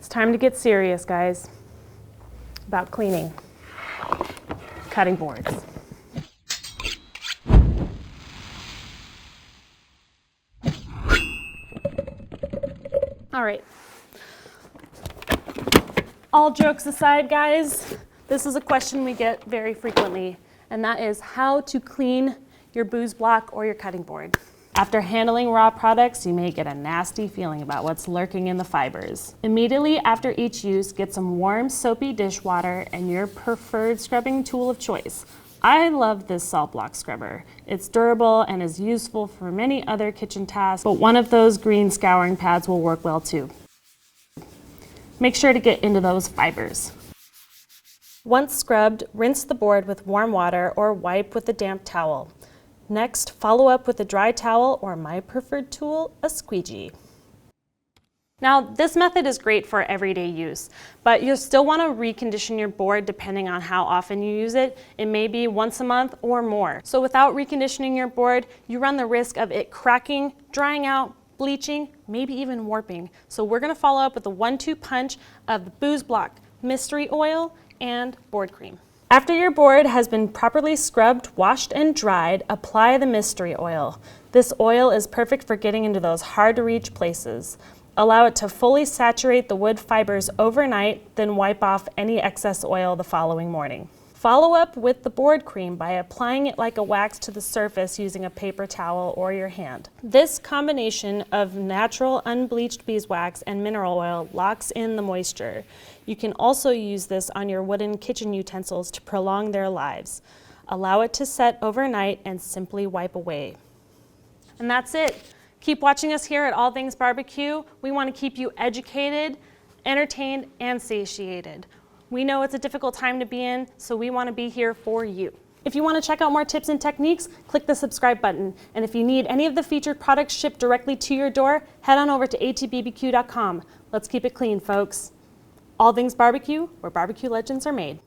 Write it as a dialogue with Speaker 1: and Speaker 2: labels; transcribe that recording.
Speaker 1: It's time to get serious, guys, about cleaning cutting boards. All right. All jokes aside, guys, this is a question we get very frequently, and that is how to clean your booze block or your cutting board. After handling raw products, you may get a nasty feeling about what's lurking in the fibers. Immediately after each use, get some warm, soapy dishwater and your preferred scrubbing tool of choice. I love this salt block scrubber. It's durable and is useful for many other kitchen tasks, but one of those green scouring pads will work well too. Make sure to get into those fibers. Once scrubbed, rinse the board with warm water or wipe with a damp towel. Next, follow up with a dry towel or my preferred tool, a squeegee. Now, this method is great for everyday use, but you'll still want to recondition your board depending on how often you use it. It may be once a month or more. So without reconditioning your board, you run the risk of it cracking, drying out, bleaching, maybe even warping. So we're going to follow up with a 1-2 punch of the Booze Block Mystery Oil and board cream. After your board has been properly scrubbed, washed, and dried, apply the mystery oil. This oil is perfect for getting into those hard-to-reach places. Allow it to fully saturate the wood fibers overnight, then wipe off any excess oil the following morning. Follow up with the board cream by applying it like a wax to the surface using a paper towel or your hand. This combination of natural unbleached beeswax and mineral oil locks in the moisture. You can also use this on your wooden kitchen utensils to prolong their lives. Allow it to set overnight and simply wipe away. And that's it. Keep watching us here at All Things Barbecue. We want to keep you educated, entertained, and satiated. We know it's a difficult time to be in, so we want to be here for you. If you want to check out more tips and techniques, click the subscribe button. And if you need any of the featured products shipped directly to your door, head on over to atbbq.com. Let's keep it clean, folks. All Things Barbecue, where barbecue legends are made.